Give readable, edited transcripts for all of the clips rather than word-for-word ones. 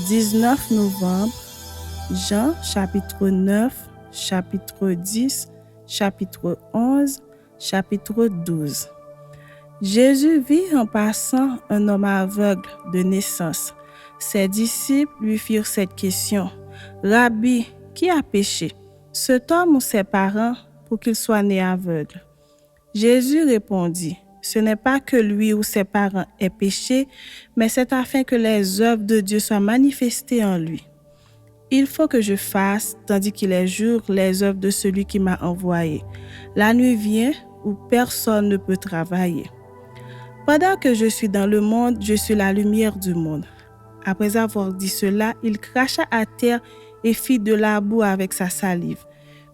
19 novembre, Jean chapitre 9, chapitre 10, chapitre 11, chapitre 12. Jésus vit en passant un homme aveugle de naissance. Ses disciples lui firent cette question. « Rabbi, qui a péché, cet homme ou ses parents, pour qu'il soit né aveugle ?» Jésus répondit, « Ce n'est pas que lui ou ses parents aient péché, mais c'est afin que les œuvres de Dieu soient manifestées en lui. Il faut que je fasse, tandis qu'il est jour, les œuvres de celui qui m'a envoyé. La nuit vient où personne ne peut travailler. Pendant que je suis dans le monde, je suis la lumière du monde. » Après avoir dit cela, il cracha à terre et fit de la boue avec sa salive.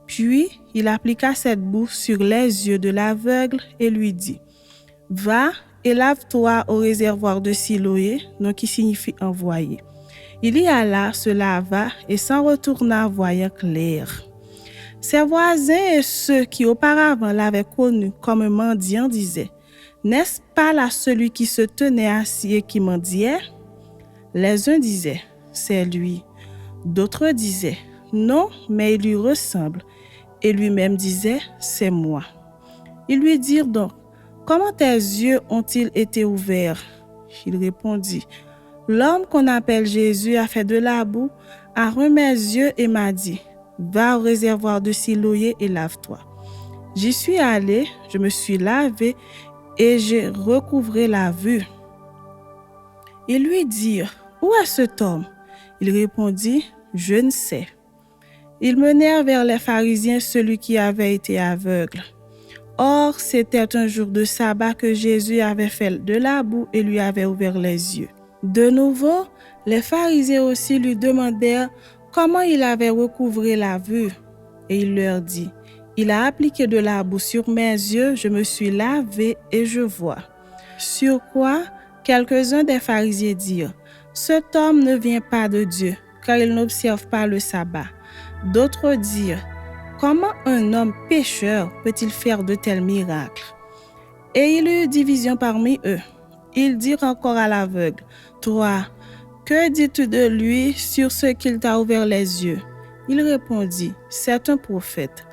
Puis, il appliqua cette boue sur les yeux de l'aveugle et lui dit, « Va et lave-toi au réservoir de Siloé, nom qui signifie envoyé. » Il y alla, se lava et s'en retourna voyant clair. Ses voisins et ceux qui auparavant l'avaient connu comme un mendiant disaient, « N'est-ce pas là celui qui se tenait assis et qui mendiait ?» Les uns disaient, « C'est lui. » D'autres disaient, « Non, mais il lui ressemble. » Et lui-même disait, « C'est moi. » Ils lui dirent donc, « Comment tes yeux ont-ils été ouverts ?» Il répondit, « L'homme qu'on appelle Jésus a fait de la boue, a remis mes yeux et m'a dit, « Va au réservoir de Siloé et lave-toi. » J'y suis allé, je me suis lavé et j'ai recouvré la vue. Ils lui dirent, « Où est cet homme ?» Il répondit, « Je ne sais. » Ils menèrent vers les pharisiens celui qui avait été aveugle. Or, c'était un jour de sabbat que Jésus avait fait de la boue et lui avait ouvert les yeux. De nouveau, les pharisiens aussi lui demandèrent comment il avait recouvré la vue. Et il leur dit, « Il a appliqué de la boue sur mes yeux, je me suis lavé et je vois. » Sur quoi, quelques-uns des pharisiens dirent, « Cet homme ne vient pas de Dieu, car il n'observe pas le sabbat. » D'autres dirent, « Comment un homme pécheur peut-il faire de tels miracles ?» Et il y eut division parmi eux. Ils dirent encore à l'aveugle, « Toi, que dis-tu de lui sur ce qu'il t'a ouvert les yeux ?» Il répondit, « C'est un prophète. »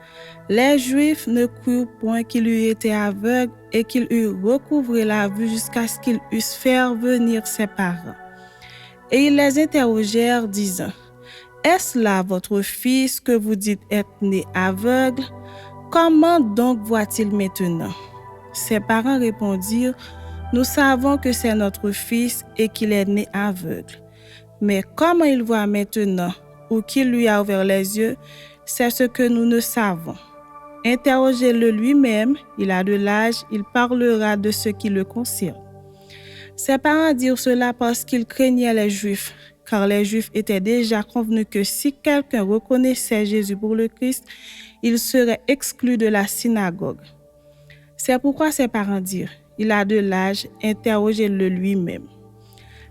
Les Juifs ne crurent point qu'il eût été aveugle et qu'il eût recouvré la vue jusqu'à ce qu'ils eussent fait venir ses parents. Et ils les interrogèrent, disant, « Est-ce là votre fils que vous dites être né aveugle? Comment donc voit-il maintenant ?» Ses parents répondirent, « Nous savons que c'est notre fils et qu'il est né aveugle. Mais comment il voit maintenant ou qui lui a ouvert les yeux, c'est ce que nous ne savons. Interrogez-le lui-même, il a de l'âge, il parlera de ce qui le concerne. » Ses parents dirent cela parce qu'ils craignaient les Juifs, car les Juifs étaient déjà convenus que si quelqu'un reconnaissait Jésus pour le Christ, il serait exclu de la synagogue. C'est pourquoi ses parents dirent, « Il a de l'âge, interrogez-le lui-même. »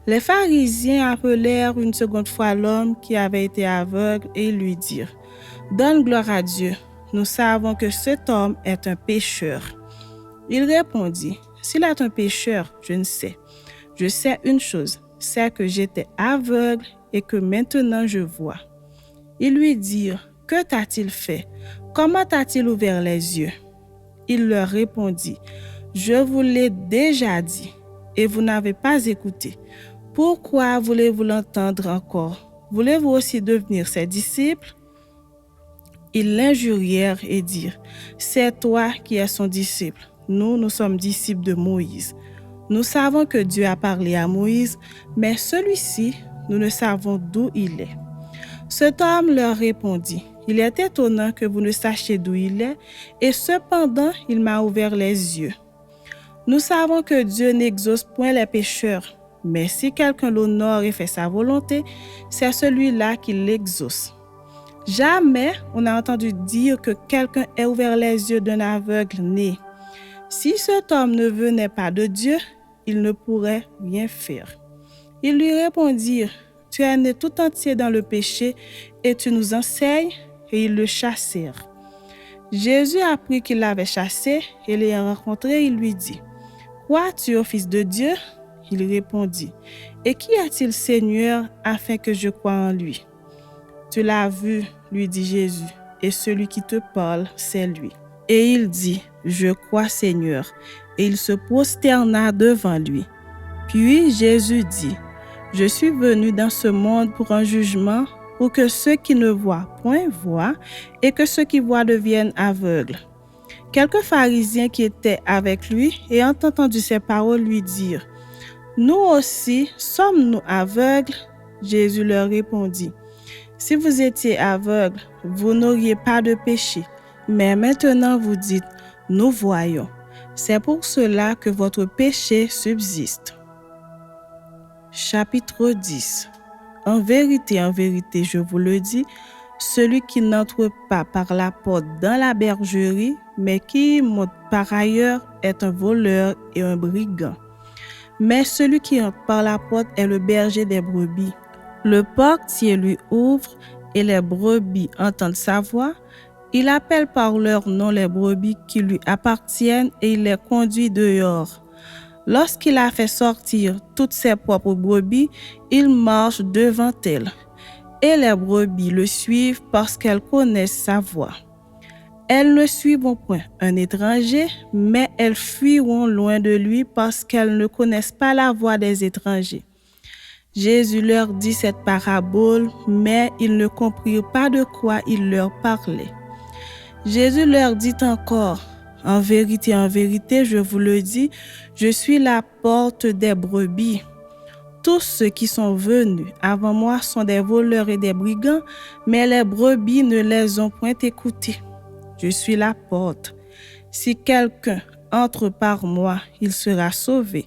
Les pharisiens appelèrent une seconde fois l'homme qui avait été aveugle et lui dirent, « Donne gloire à Dieu, nous savons que cet homme est un pécheur. » Il répondit, « S'il est un pécheur, je ne sais. Je sais une chose, c'est que j'étais aveugle et que maintenant je vois. » Ils lui dirent, « Que t'a-t-il fait? Comment t'a-t-il ouvert les yeux ?» Il leur répondit, « Je vous l'ai déjà dit et vous n'avez pas écouté. Pourquoi voulez-vous l'entendre encore? Voulez-vous aussi devenir ses disciples? » Ils l'injurièrent et dirent, « C'est toi qui es son disciple. Nous sommes disciples de Moïse. Nous savons que Dieu a parlé à Moïse, mais celui-ci, nous ne savons d'où il est. » Cet homme leur répondit, « Il est étonnant que vous ne sachiez d'où il est, et cependant il m'a ouvert les yeux. Nous savons que Dieu n'exauce point les pécheurs, mais si quelqu'un l'honore et fait sa volonté, c'est celui-là qui l'exauce. Jamais on n'a entendu dire que quelqu'un ait ouvert les yeux d'un aveugle né. Si cet homme ne venait pas de Dieu, il ne pourrait rien faire. » Ils lui répondirent, « Tu es né tout entier dans le péché et tu nous enseignes ?» Et ils le chassèrent. Jésus apprit qu'il l'avait chassé et l'ayant rencontré, il lui dit, « Crois-tu au Fils de Dieu ?» Il répondit, « Et qui a-t-il, Seigneur, afin que je croie en lui ?» « Tu l'as vu, lui dit Jésus, et celui qui te parle, c'est lui. » Et il dit, « Je crois, Seigneur. » Et il se prosterna devant lui. Puis Jésus dit, « Je suis venu dans ce monde pour un jugement, pour que ceux qui ne voient point voient, et que ceux qui voient deviennent aveugles. » Quelques pharisiens qui étaient avec lui, ayant entendu ces paroles, lui dirent, « Nous aussi, sommes-nous aveugles ?» Jésus leur répondit, « Si vous étiez aveugles, vous n'auriez pas de péché. Mais maintenant vous dites, nous voyons. C'est pour cela que votre péché subsiste. » Chapitre 10. En vérité, je vous le dis, celui qui n'entre pas par la porte dans la bergerie, mais qui y monte par ailleurs, est un voleur et un brigand. Mais celui qui entre par la porte est le berger des brebis. Le portier lui ouvre et les brebis entendent sa voix. Il appelle par leur nom les brebis qui lui appartiennent et il les conduit dehors. Lorsqu'il a fait sortir toutes ses propres brebis, il marche devant elles. Et les brebis le suivent parce qu'elles connaissent sa voix. Elles ne suivront point un étranger, mais elles fuiront loin de lui parce qu'elles ne connaissent pas la voix des étrangers. Jésus leur dit cette parabole, mais ils ne comprirent pas de quoi il leur parlait. Jésus leur dit encore, « En vérité, je vous le dis, je suis la porte des brebis. Tous ceux qui sont venus avant moi sont des voleurs et des brigands, mais les brebis ne les ont point écoutés. Je suis la porte. Si quelqu'un entre par moi, il sera sauvé.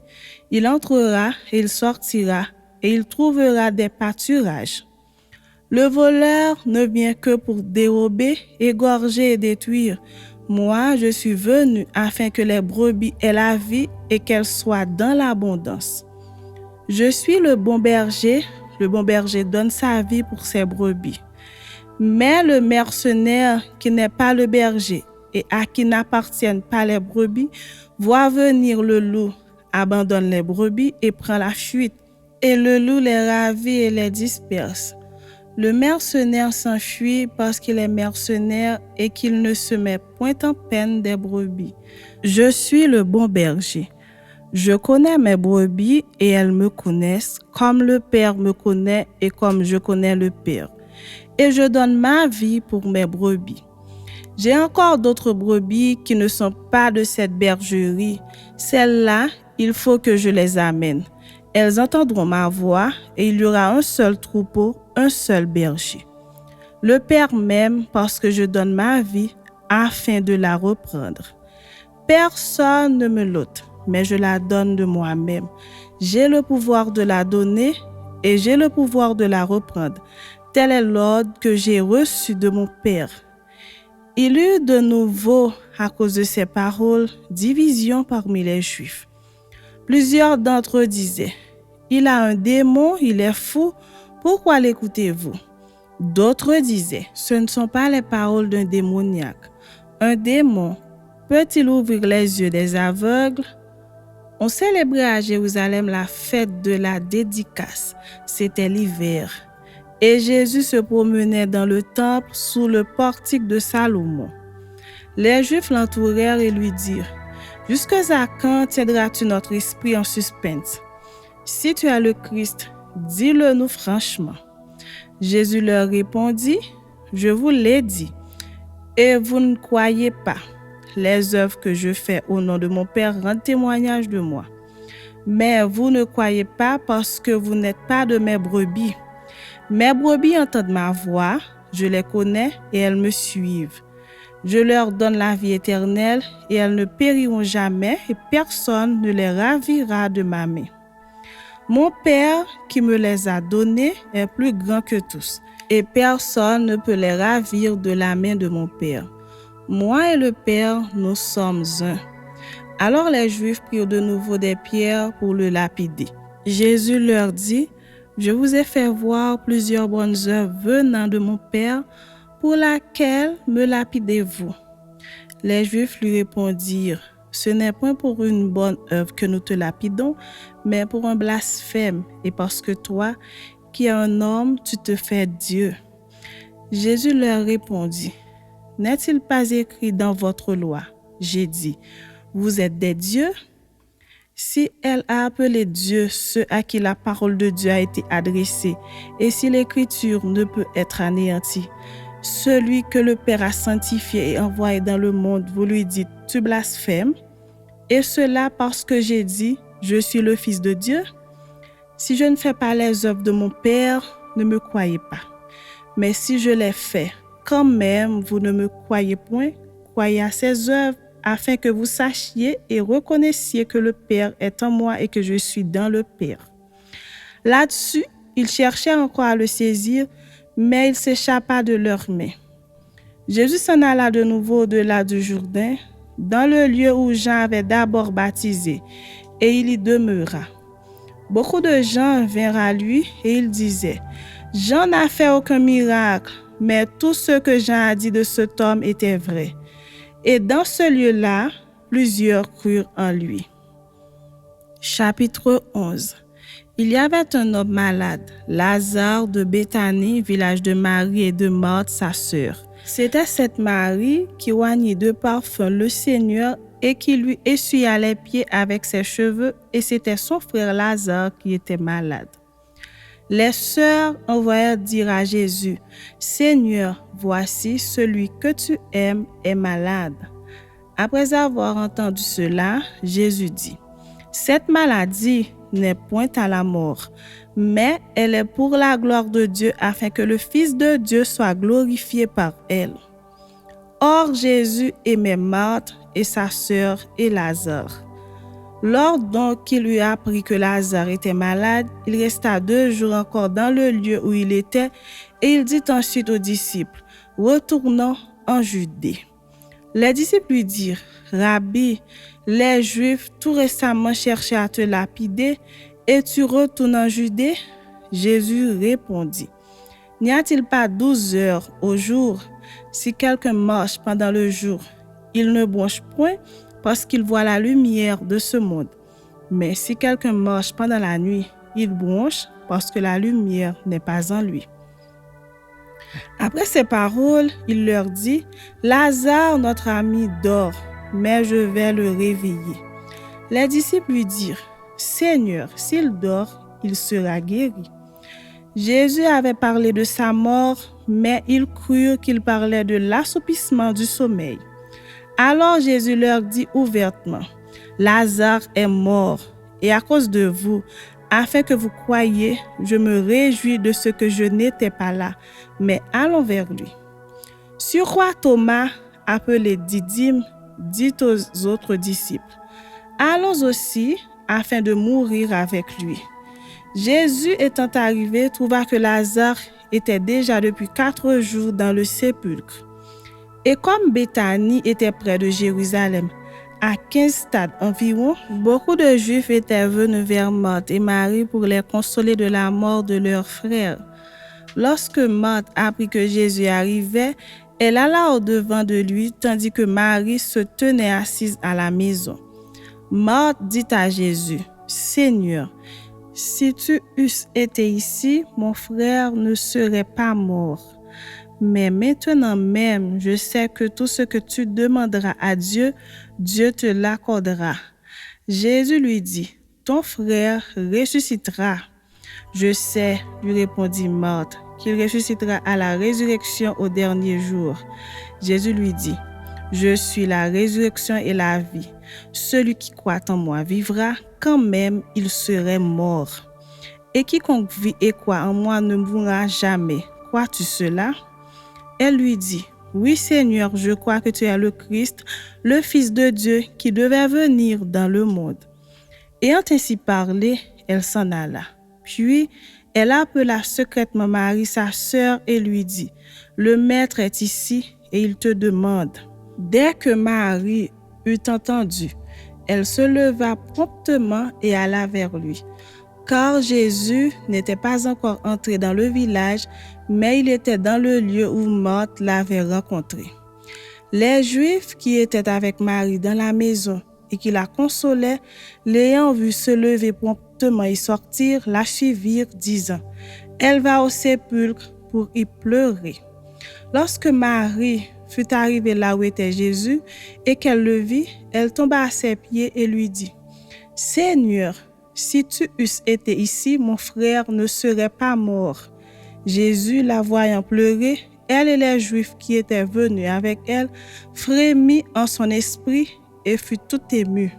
Il entrera et il sortira, et il trouvera des pâturages. Le voleur ne vient que pour dérober, égorger et détruire. Moi, je suis venu afin que les brebis aient la vie et qu'elles soient dans l'abondance. Je suis le bon berger donne sa vie pour ses brebis. Mais le mercenaire qui n'est pas le berger et à qui n'appartiennent pas les brebis, voit venir le loup, abandonne les brebis et prend la fuite. Et le loup les ravit et les disperse. Le mercenaire s'enfuit parce qu'il est mercenaire et qu'il ne se met point en peine des brebis. Je suis le bon berger. Je connais mes brebis et elles me connaissent, comme le Père me connaît et comme je connais le Père. Et je donne ma vie pour mes brebis. J'ai encore d'autres brebis qui ne sont pas de cette bergerie. Celles-là, il faut que je les amène. Elles entendront ma voix et il y aura un seul troupeau, un seul berger. Le Père m'aime parce que je donne ma vie afin de la reprendre. Personne ne me l'ôte, mais je la donne de moi-même. J'ai le pouvoir de la donner et j'ai le pouvoir de la reprendre. Tel est l'ordre que j'ai reçu de mon Père. Il y eut de nouveau, à cause de ces paroles, division parmi les Juifs. Plusieurs d'entre eux disaient, « Il a un démon, il est fou, pourquoi l'écoutez-vous » D'autres disaient, « Ce ne sont pas les paroles d'un démoniaque. Un démon peut-il ouvrir les yeux des aveugles ?» On célébrait à Jérusalem la fête de la dédicace. C'était l'hiver. Et Jésus se promenait dans le temple sous le portique de Salomon. Les Juifs l'entourèrent et lui dirent, « Jusqu'à quand tiendras-tu notre esprit en suspense? Si tu as le Christ, dis-le-nous franchement. » Jésus leur répondit, « Je vous l'ai dit, et vous ne croyez pas. Les œuvres que je fais au nom de mon Père rendent témoignage de moi. Mais vous ne croyez pas parce que vous n'êtes pas de mes brebis. Mes brebis entendent ma voix, je les connais et elles me suivent. Je leur donne la vie éternelle et elles ne périront jamais et personne ne les ravira de ma main. Mon Père qui me les a donnés est plus grand que tous et personne ne peut les ravir de la main de mon Père. Moi et le Père, nous sommes un. » Alors les Juifs prirent de nouveau des pierres pour le lapider. Jésus leur dit, « Je vous ai fait voir plusieurs bonnes œuvres venant de mon Père, pour laquelle me lapidez-vous » Les Juifs lui répondirent, Ce n'est point pour une bonne œuvre que nous te lapidons, mais pour un blasphème, et parce que toi, qui es un homme, tu te fais Dieu. » Jésus leur répondit, « N'est-il pas écrit dans votre loi, j'ai dit, vous êtes des dieux? Si elle a appelé Dieu ceux à qui la parole de Dieu a été adressée, et si l'écriture ne peut être anéantie, celui que le Père a sanctifié et envoyé dans le monde, vous lui dites, tu blasphèmes, et cela parce que j'ai dit, je suis le Fils de Dieu? Si je ne fais pas les œuvres de mon Père, ne me croyez pas. Mais si je les fais, quand même vous ne me croyez point, croyez à ses œuvres, afin que vous sachiez et reconnaissiez que le Père est en moi et que je suis dans le Père. » Là-dessus, ils cherchaient encore à le saisir, mais il s'échappa de leurs mains. Jésus s'en alla de nouveau au-delà du Jourdain, dans le lieu où Jean avait d'abord baptisé, et il y demeura. Beaucoup de gens vinrent à lui et ils disaient, « Jean n'a fait aucun miracle, mais tout ce que Jean a dit de cet homme était vrai. » Et dans ce lieu-là, plusieurs crurent en lui. Chapitre 11. Il y avait un homme malade, Lazare de Béthanie, village de Marie et de Marthe, sa sœur. C'était cette Marie qui oignit de parfum le Seigneur et qui lui essuya les pieds avec ses cheveux, et c'était son frère Lazare qui était malade. Les sœurs envoyèrent dire à Jésus, « Seigneur, voici celui que tu aimes est malade. » Après avoir entendu cela, Jésus dit, « Cette maladie n'est point à la mort, mais elle est pour la gloire de Dieu afin que le Fils de Dieu soit glorifié par elle. » Or Jésus aimait Marthe et sa sœur et Lazare. Lors donc qu'il eut appris que Lazare était malade, il resta 2 jours encore dans le lieu où il était, et il dit ensuite aux disciples, « Retournons en Judée. » Les disciples lui dirent, « Rabbi, les Juifs tout récemment cherchaient à te lapider, et tu retournes en Judée? » Jésus répondit, « N'y a-t-il pas 12 heures au jour? Si quelqu'un marche pendant le jour, il ne bronche point parce qu'il voit la lumière de ce monde. Mais si quelqu'un marche pendant la nuit, il bronche parce que la lumière n'est pas en lui. » Après ces paroles, il leur dit, « Lazare, notre ami, dort, mais je vais le réveiller. » Les disciples lui dirent, « Seigneur, s'il dort, il sera guéri. » Jésus avait parlé de sa mort, mais ils crurent qu'il parlait de l'assoupissement du sommeil. Alors Jésus leur dit ouvertement, « Lazare est mort, et à cause de vous, afin que vous croyiez, je me réjouis de ce que je n'étais pas là, mais allons vers lui. » Sur Thomas, appelé Didyme, dit aux autres disciples, « Allons aussi, afin de mourir avec lui. » Jésus étant arrivé, trouva que Lazare était déjà depuis 4 jours dans le sépulcre. Et comme Béthanie était près de Jérusalem, à 15 stades environ, beaucoup de Juifs étaient venus vers Marthe et Marie pour les consoler de la mort de leur frère. Lorsque Marthe apprit que Jésus arrivait, elle alla au-devant de lui, tandis que Marie se tenait assise à la maison. Marthe dit à Jésus, « Seigneur, si tu eusses été ici, mon frère ne serait pas mort. Mais maintenant même, je sais que tout ce que tu demanderas à Dieu, Dieu te l'accordera. » Jésus lui dit, « Ton frère ressuscitera. » « Je sais, lui répondit Marthe, qu'il ressuscitera à la résurrection au dernier jour. » Jésus lui dit, « Je suis la résurrection et la vie. Celui qui croit en moi vivra, quand même il serait mort. Et quiconque vit et croit en moi ne mourra jamais. Crois-tu cela? » Elle lui dit, « Oui Seigneur, je crois que tu es le Christ, le Fils de Dieu qui devait venir dans le monde. » Ayant ainsi parlé, elle s'en alla. Puis, elle appela secrètement Marie, sa sœur, et lui dit, « Le Maître est ici et il te demande. » Dès que Marie eut entendu, elle se leva promptement et alla vers lui. Car Jésus n'était pas encore entré dans le village, mais il était dans le lieu où Marthe l'avait rencontré. Les Juifs qui étaient avec Marie dans la maison et qui la consolait, l'ayant vue se lever promptement et sortir, la suivirent, disant, « Elle va au sépulcre pour y pleurer. » Lorsque Marie fut arrivée là où était Jésus et qu'elle le vit, elle tomba à ses pieds et lui dit, « Seigneur, si tu eusses été ici, mon frère ne serait pas mort. » Jésus, la voyant pleurer, elle et les Juifs qui étaient venus avec elle, frémit en son esprit et fut tout ému.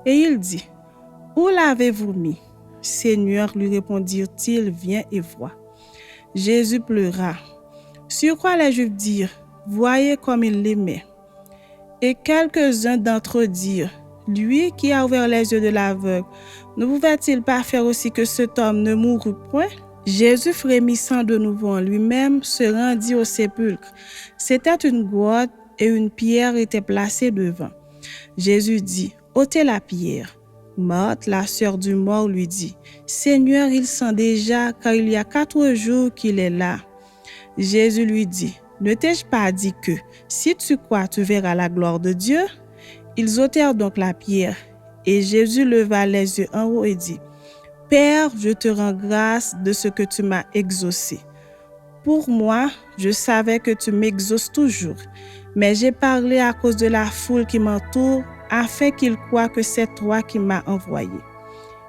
Et il dit, « Où l'avez-vous mis? » Seigneur, lui répondirent-ils, viens et vois. Jésus pleura. Sur quoi les Juifs dirent, voyez comme il l'aimait. Et quelques-uns d'entre eux dirent, lui qui a ouvert les yeux de l'aveugle, ne pouvait-il pas faire aussi que cet homme ne mourût point? Jésus, frémissant de nouveau en lui-même, se rendit au sépulcre. C'était une grotte et une pierre était placée devant. Jésus dit, ôtez la pierre. Marthe, la sœur du mort, lui dit, Seigneur, il sent déjà, car il y a 4 jours qu'il est là. Jésus lui dit, ne t'ai-je pas dit que, si tu crois, tu verras la gloire de Dieu? Ils ôtèrent donc la pierre, et Jésus leva les yeux en haut et dit, Père, je te rends grâce de ce que tu m'as exaucé. Pour moi, je savais que tu m'exauces toujours, mais j'ai parlé à cause de la foule qui m'entoure, afin qu'ils croient que c'est toi qui m'as envoyé.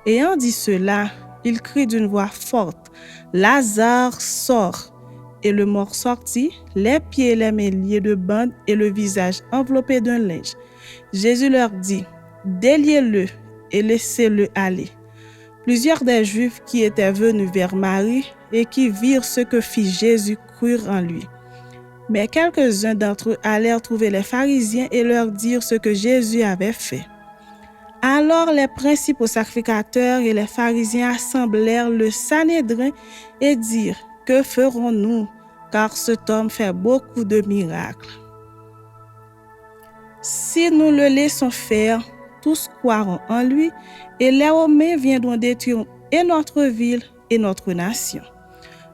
Ayant dit cela, il crie d'une voix forte, Lazare, sort! Et le mort sortit, les pieds et les mains liés de bandes et le visage enveloppé d'un linge. Jésus leur dit, déliez-le et laissez-le aller. Plusieurs des Juifs qui étaient venus vers Marie et qui virent ce que fit Jésus crurent en lui. Mais quelques-uns d'entre eux allèrent trouver les pharisiens et leur dirent ce que Jésus avait fait. Alors les principaux sacrificateurs et les pharisiens assemblèrent le Sanhédrin et dirent, que ferons-nous, car cet homme fait beaucoup de miracles. Si nous le laissons faire, tous croiront en lui, et les Romains viendront détruire et notre ville et notre nation.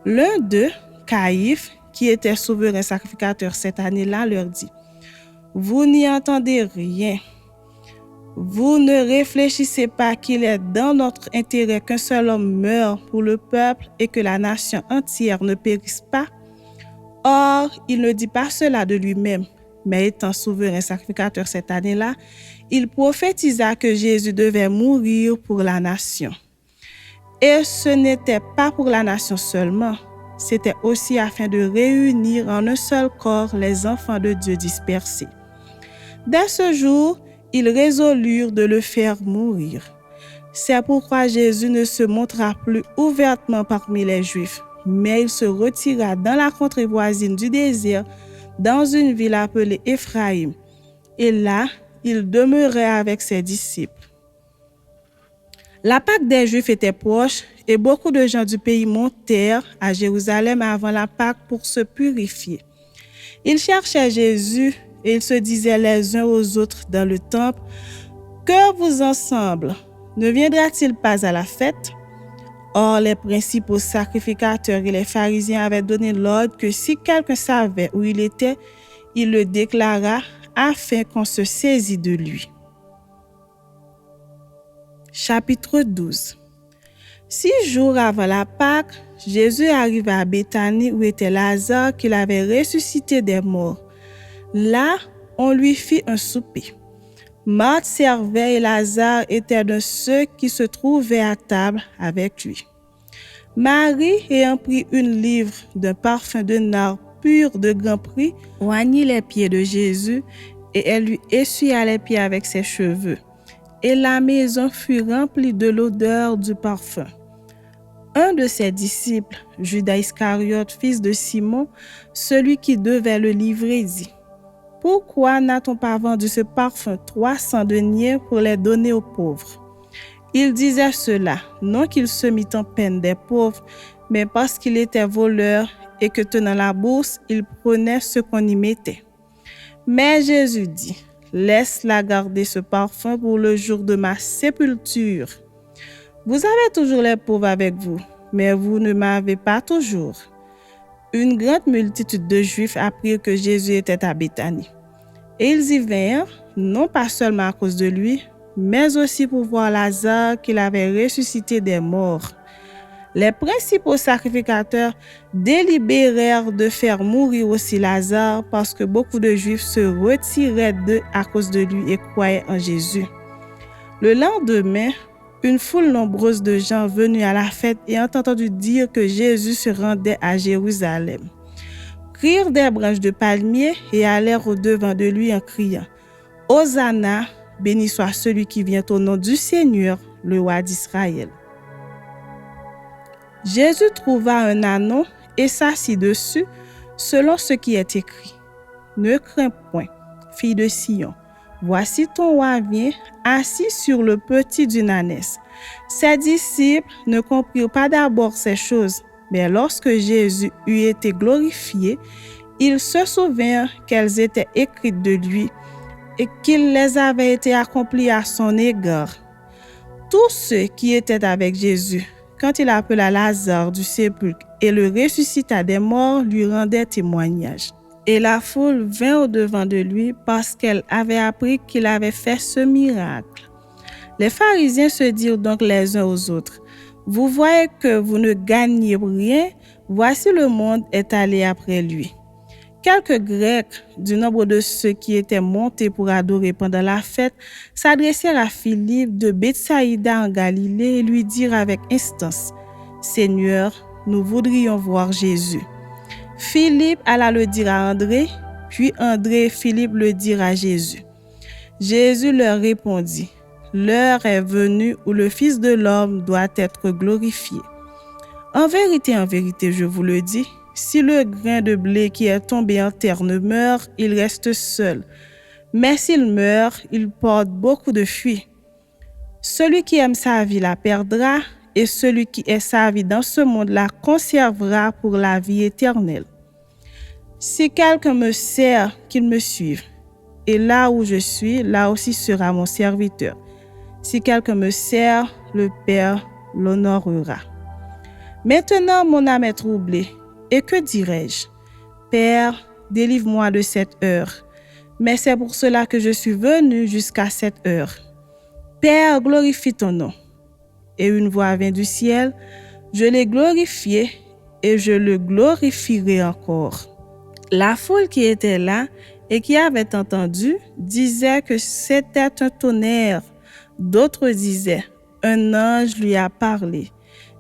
L'un d'eux, Caïphe, qui était souverain sacrificateur cette année-là, leur dit, vous n'y entendez rien. Vous ne réfléchissez pas qu'il est dans notre intérêt qu'un seul homme meure pour le peuple et que la nation entière ne périsse pas? Or, il ne dit pas cela de lui-même, mais étant souverain sacrificateur cette année-là, il prophétisa que Jésus devait mourir pour la nation. Et ce n'était pas pour la nation seulement, c'était aussi afin de réunir en un seul corps les enfants de Dieu dispersés. Dès ce jour, ils résolurent de le faire mourir. C'est pourquoi Jésus ne se montra plus ouvertement parmi les Juifs, mais il se retira dans la contrée voisine du désert, dans une ville appelée Éphraïm. Et là, il demeurait avec ses disciples. La Pâque des Juifs était proche et beaucoup de gens du pays montèrent à Jérusalem avant la Pâque pour se purifier. Ils cherchaient Jésus et ils se disaient les uns aux autres dans le temple, « Que vous ensemble, ne viendra-t-il pas à la fête ?» Or, les principaux sacrificateurs et les pharisiens avaient donné l'ordre que si quelqu'un savait où il était, il le déclara afin qu'on se saisît de lui. Chapitre 12. 6 jours avant la Pâque, Jésus arriva à Béthanie où était Lazare qu'il avait ressuscité des morts. Là, on lui fit un souper. Marthe servait et Lazare était de ceux qui se trouvaient à table avec lui. Marie, ayant pris une livre d'un parfum de nard pur de grand prix, oignit les pieds de Jésus et elle lui essuya les pieds avec ses cheveux. Et la maison fut remplie de l'odeur du parfum. Un de ses disciples, Judas Iscariote, fils de Simon, celui qui devait le livrer, dit, « Pourquoi n'a-t-on pas vendu ce parfum 300 deniers pour les donner aux pauvres ?» Il disait cela, non qu'il se mit en peine des pauvres, mais parce qu'il était voleur et que tenant la bourse, il prenait ce qu'on y mettait. Mais Jésus dit, « Laisse-la garder ce parfum pour le jour de ma sépulture. Vous avez toujours les pauvres avec vous, mais vous ne m'avez pas toujours. » Une grande multitude de Juifs apprirent que Jésus était à Béthanie. Et ils y vinrent, non pas seulement à cause de lui, mais aussi pour voir Lazare qu'il avait ressuscité des morts. Les principaux sacrificateurs délibérèrent de faire mourir aussi Lazare parce que beaucoup de Juifs se retiraient d'eux à cause de lui et croyaient en Jésus. Le lendemain, une foule nombreuse de gens venus à la fête et ont entendu dire que Jésus se rendait à Jérusalem prirent des branches de palmier et allèrent au-devant de lui en criant « Hosanna, béni soit celui qui vient au nom du Seigneur, le roi d'Israël. » Jésus trouva un ânon et s'assit dessus, selon ce qui est écrit. « Ne crains point, fille de Sion, voici ton roi vient, assis sur le petit d'une ânesse. » Ses disciples ne comprirent pas d'abord ces choses, mais lorsque Jésus eut été glorifié, ils se souvinrent qu'elles étaient écrites de lui et qu'il les avait été accompli à son égard. Tous ceux qui étaient avec Jésus, quand il appela Lazare du sépulcre et le ressuscita des morts, lui rendaient témoignage. Et la foule vint au-devant de lui parce qu'elle avait appris qu'il avait fait ce miracle. Les pharisiens se dirent donc les uns aux autres, « Vous voyez que vous ne gagnez rien, voici le monde est allé après lui. » Quelques Grecs, du nombre de ceux qui étaient montés pour adorer pendant la fête, s'adressèrent à Philippe de Bethsaïda en Galilée et lui dirent avec instance, « Seigneur, nous voudrions voir Jésus. » Philippe alla le dire à André, puis André et Philippe le dirent à Jésus. Jésus leur répondit, « L'heure est venue où le Fils de l'homme doit être glorifié. En vérité, je vous le dis, si le grain de blé qui est tombé en terre ne meurt, il reste seul. Mais s'il meurt, il porte beaucoup de fruits. Celui qui aime sa vie la perdra, et celui qui est sa vie dans ce monde la conservera pour la vie éternelle. Si quelqu'un me sert, qu'il me suive. Et là où je suis, là aussi sera mon serviteur. Si quelqu'un me sert, le Père l'honorera. Maintenant, mon âme est troublée. Et que dirais-je? Père, délivre-moi de cette heure. Mais c'est pour cela que je suis venu jusqu'à cette heure. Père, glorifie ton nom. Et une voix vint du ciel. Je l'ai glorifié et je le glorifierai encore. La foule qui était là et qui avait entendu disait que c'était un tonnerre. D'autres disaient, un ange lui a parlé.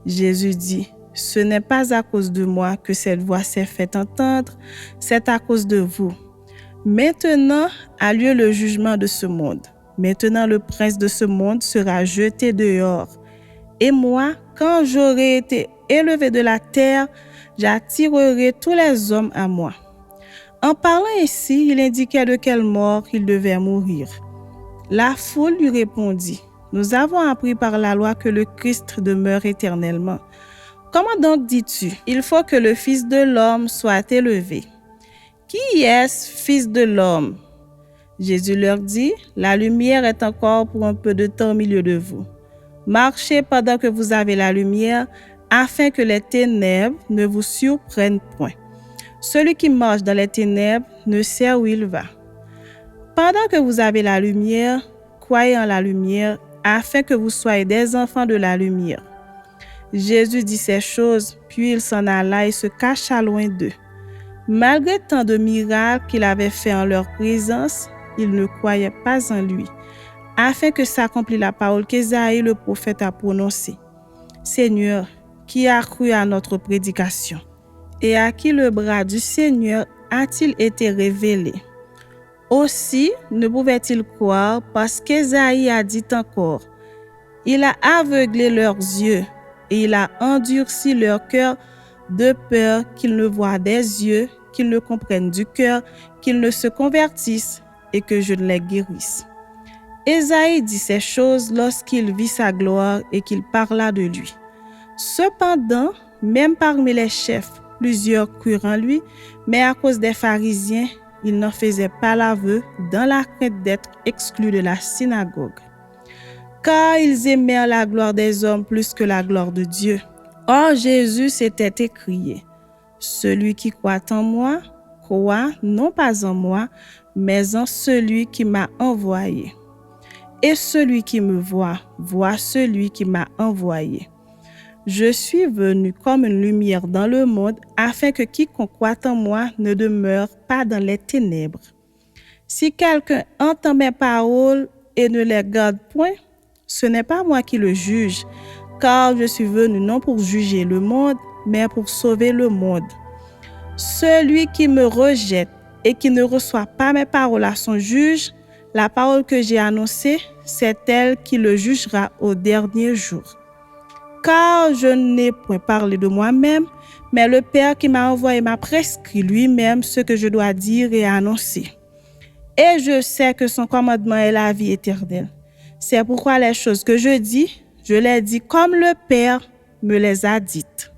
Jésus dit, ce n'est pas à cause de moi que cette voix s'est fait entendre, c'est à cause de vous. Maintenant a lieu le jugement de ce monde. Maintenant le prince de ce monde sera jeté dehors. Et moi, quand j'aurai été élevé de la terre, j'attirerai tous les hommes à moi. En parlant ainsi, il indiquait de quelle mort il devait mourir. La foule lui répondit, « Nous avons appris par la loi que le Christ demeure éternellement. Comment donc dis-tu, il faut que le Fils de l'homme soit élevé? Qui est-ce, Fils de l'homme? » Jésus leur dit, « La lumière est encore pour un peu de temps au milieu de vous. Marchez pendant que vous avez la lumière, afin que les ténèbres ne vous surprennent point. Celui qui marche dans les ténèbres ne sait où il va. Pendant que vous avez la lumière, croyez en la lumière, afin que vous soyez des enfants de la lumière. » Jésus dit ces choses, puis il s'en alla et se cacha loin d'eux. Malgré tant de miracles qu'il avait faits en leur présence, ils ne croyaient pas en lui, afin que s'accomplisse la parole qu'Ésaïe le prophète a prononcée. « Seigneur, qui a cru à notre prédication? Et à qui le bras du Seigneur a-t-il été révélé? » Aussi ne pouvait-il croire parce qu'Ésaïe a dit encore, « Il a aveuglé leurs yeux et il a endurci leur cœur de peur qu'ils ne voient des yeux, qu'ils ne comprennent du cœur, qu'ils ne se convertissent et que je ne les guérisse. » Ésaïe dit ces choses lorsqu'il vit sa gloire et qu'il parla de lui. Cependant, même parmi les chefs, plusieurs crurent en lui, mais à cause des pharisiens, ils n'en faisaient pas l'aveu dans la crainte d'être exclus de la synagogue. Car ils aimèrent la gloire des hommes plus que la gloire de Dieu. Or Jésus s'était écrié, « Celui qui croit en moi, croient non pas en moi, mais en celui qui m'a envoyé. Et celui qui me voit, voit celui qui m'a envoyé. Je suis venu comme une lumière dans le monde, afin que quiconque croit en moi ne demeure pas dans les ténèbres. Si quelqu'un entend mes paroles et ne les garde point, ce n'est pas moi qui le juge, car je suis venu non pour juger le monde, mais pour sauver le monde. Celui qui me rejette et qui ne reçoit pas mes paroles à son juge, la parole que j'ai annoncée, c'est elle qui le jugera au dernier jour. Car je n'ai point parlé de moi-même, mais le Père qui m'a envoyé m'a prescrit lui-même ce que je dois dire et annoncer. Et je sais que son commandement est la vie éternelle. C'est pourquoi les choses que je dis, je les dis comme le Père me les a dites.